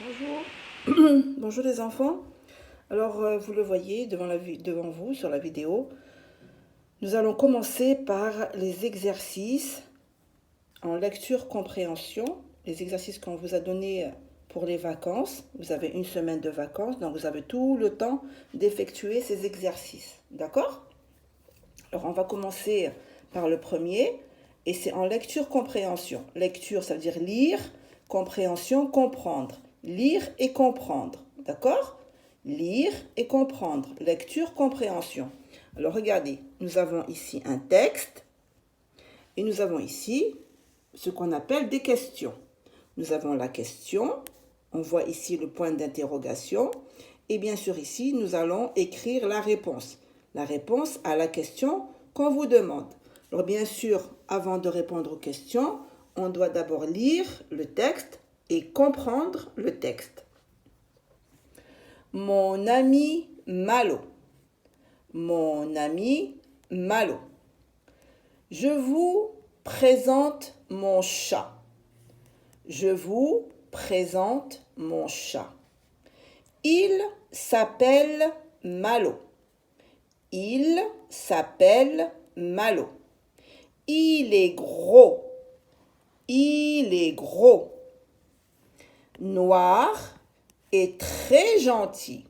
Bonjour. Bonjour les enfants. Alors, vous le voyez devant vous sur la vidéo. Nous allons commencer par les exercices en lecture-compréhension. Les exercices qu'on vous a donnés pour les vacances. Vous avez une semaine de vacances, donc vous avez tout le temps d'effectuer ces exercices. D'accord? Alors, on va commencer par le premier. Et c'est en lecture-compréhension. Lecture, ça veut dire lire. Compréhension, comprendre. Lire et comprendre. D'accord? Lire et comprendre. Lecture, compréhension. Alors regardez, nous avons ici un texte et nous avons ici ce qu'on appelle des questions. Nous avons la question, on voit ici le point d'interrogation et bien sûr ici nous allons écrire la réponse. La réponse à la question qu'on vous demande. Alors bien sûr, avant de répondre aux questions, on doit d'abord lire le texte et comprendre le texte. Mon ami Malo. Mon ami Malo. Je vous présente mon chat. Je vous présente mon chat. Il s'appelle Malo. Il s'appelle Malo. Il est gros. Il est gros. Noir et très gentil.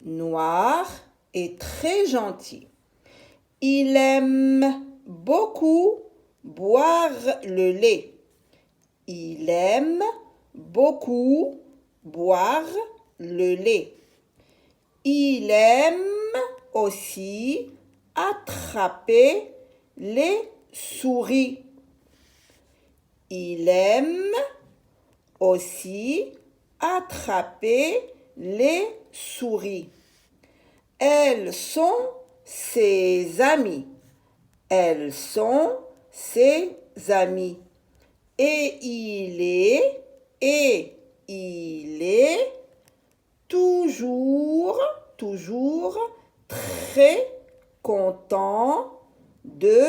Noir et très gentil. Il aime beaucoup boire le lait. Il aime beaucoup boire le lait. Il aime aussi attraper les souris. Il aime aussi attraper les souris. Elles sont ses amies. Elles sont ses amies. Et il est toujours très content de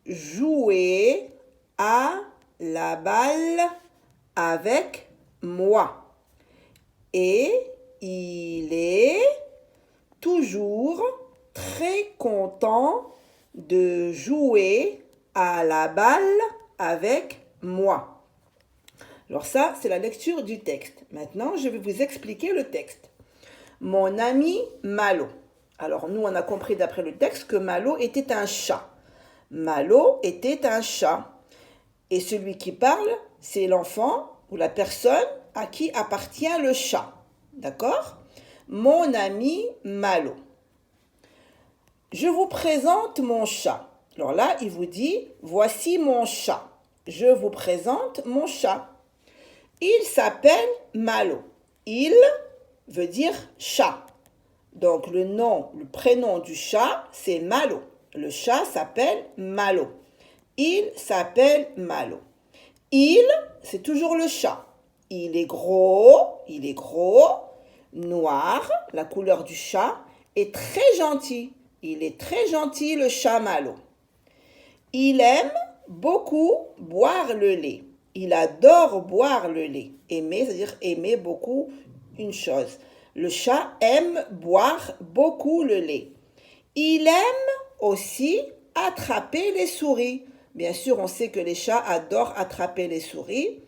jouer à la balle avec moi. Et il est toujours très content de jouer à la balle avec moi. Alors ça, c'est la lecture du texte. Maintenant, je vais vous expliquer le texte. Mon ami Malo. Alors nous, on a compris d'après le texte que Malo était un chat. Malo était un chat. Et celui qui parle, c'est l'enfant ou la personne à qui appartient le chat. D'accord? Mon ami Malo. Je vous présente mon chat. Alors là, il vous dit, voici mon chat. Je vous présente mon chat. Il s'appelle Malo. Il veut dire chat. Donc le prénom du chat, c'est Malo. Le chat s'appelle Malo. Il s'appelle Malo. Il, c'est toujours le chat. Il est gros, noir, la couleur du chat, et très gentil. Il est très gentil, le chat Malo. Il aime beaucoup boire le lait. Il adore boire le lait. Aimer, c'est-à-dire aimer beaucoup une chose. Le chat aime boire beaucoup le lait. Il aime aussi attraper les souris. Bien sûr, on sait que les chats adorent attraper les souris.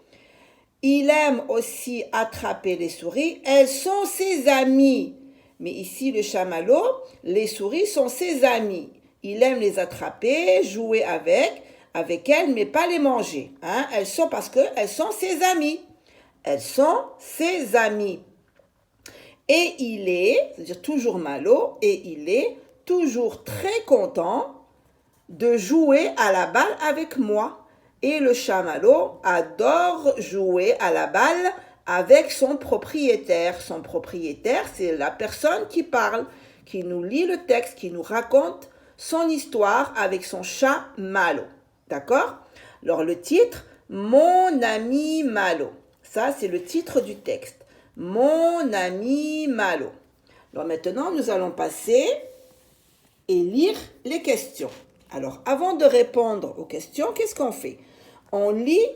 Il aime aussi attraper les souris. Elles sont ses amies. Mais ici, le chamallow, les souris sont ses amies. Il aime les attraper, jouer avec elles, mais pas les manger. Hein? Elles sont parce qu'elles sont ses amies. Elles sont ses amies. Et il est, c'est-à-dire toujours Malo, et il est toujours très content de jouer à la balle avec moi. Et le chamallow adore jouer à la balle avec son propriétaire. Son propriétaire, c'est la personne qui parle, qui nous lit le texte, qui nous raconte son histoire avec son chat Malo. D'accord? Alors le titre, Mon ami Malo. Ça, c'est le titre du texte. Mon ami Malo. Alors maintenant, nous allons passer et lire les questions. Alors, avant de répondre aux questions, qu'est-ce qu'on fait? On lit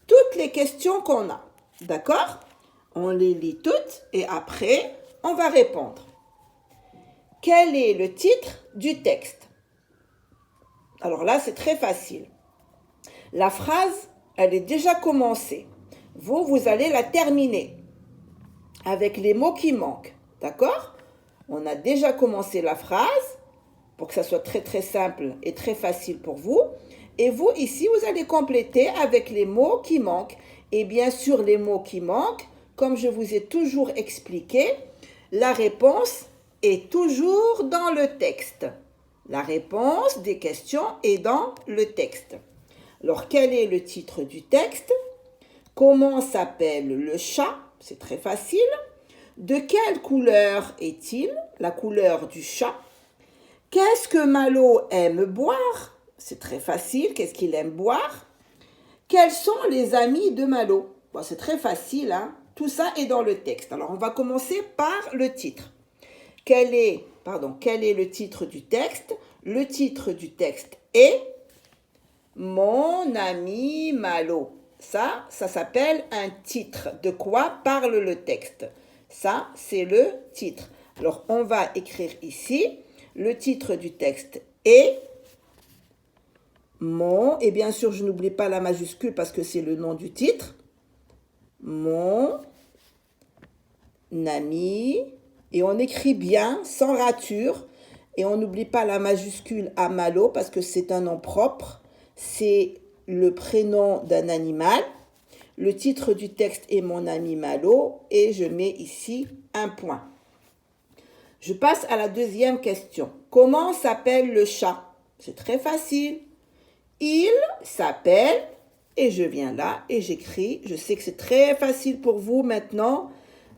toutes les questions qu'on a. D'accord? On les lit toutes et après, on va répondre. Quel est le titre du texte? Alors là, c'est très facile. La phrase, elle est déjà commencée. Vous allez la terminer avec les mots qui manquent. D'accord? On a déjà commencé la phrase pour que ça soit très très simple et très facile pour vous. Et vous, ici, vous allez compléter avec les mots qui manquent. Et bien sûr, les mots qui manquent, comme je vous ai toujours expliqué, la réponse est toujours dans le texte. La réponse des questions est dans le texte. Alors, quel est le titre du texte? Comment s'appelle le chat? C'est très facile. De quelle couleur est-il? La couleur du chat. Qu'est-ce que Malo aime boire? C'est très facile. Qu'est-ce qu'il aime boire? Quels sont les amis de Malo? Bon, c'est très facile, hein? Tout ça est dans le texte. Alors, on va commencer par le titre. Quel est le titre du texte? Le titre du texte est Mon ami Malo. Ça s'appelle un titre. De quoi parle le texte? Ça, c'est le titre. Alors, on va écrire ici, le titre du texte est Mon, et bien sûr, je n'oublie pas la majuscule parce que c'est le nom du titre. Mon ami, et on écrit bien, sans rature, et on n'oublie pas la majuscule à Malo parce que c'est un nom propre, c'est le prénom d'un animal. Le titre du texte est Mon ami Malo, et je mets ici un point. Je passe à la deuxième question. Comment s'appelle le chat? C'est très facile. Il s'appelle, et je viens là et j'écris. Je sais que c'est très facile pour vous maintenant.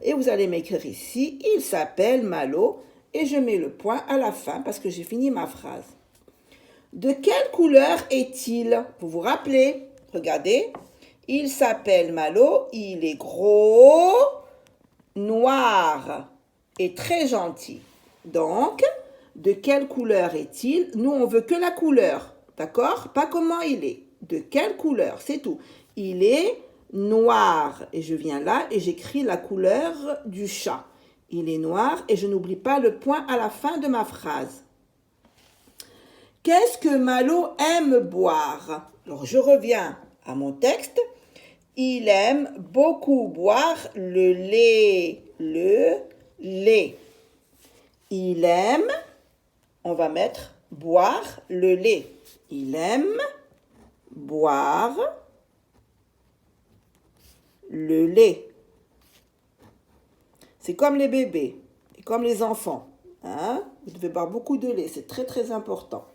Et vous allez m'écrire ici, il s'appelle Malo. Et je mets le point à la fin parce que j'ai fini ma phrase. De quelle couleur est-il? Vous vous rappelez? Regardez. Il s'appelle Malo. Il est gros, noir et très gentil. Donc, de quelle couleur est-il? Nous, on veut que la couleur. D'accord? Pas comment il est. De quelle couleur? C'est tout. Il est noir. Et je viens là et j'écris la couleur du chat. Il est noir et je n'oublie pas le point à la fin de ma phrase. Qu'est-ce que Malo aime boire? Alors, je reviens à mon texte. Il aime beaucoup boire le lait. Le lait. Il aime, on va mettre boire le lait. Il aime boire le lait. C'est comme les bébés et comme les enfants. Hein? Vous devez boire beaucoup de lait, c'est très très important.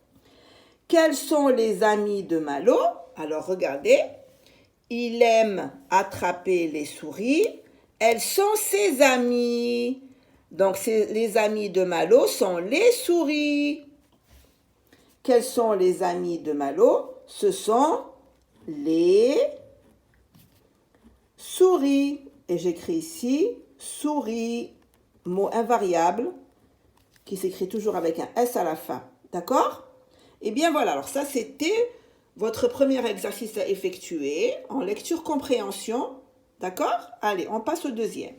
Quels sont les amis de Malo? Alors regardez, il aime attraper les souris. Elles sont ses amies. Donc les amis de Malo sont les souris. Quels sont les amis de Malo? Ce sont les souris. Et j'écris ici souris, mot invariable, qui s'écrit toujours avec un S à la fin. D'accord? Et bien voilà, alors ça c'était votre premier exercice à effectuer en lecture-compréhension. D'accord? Allez, on passe au deuxième.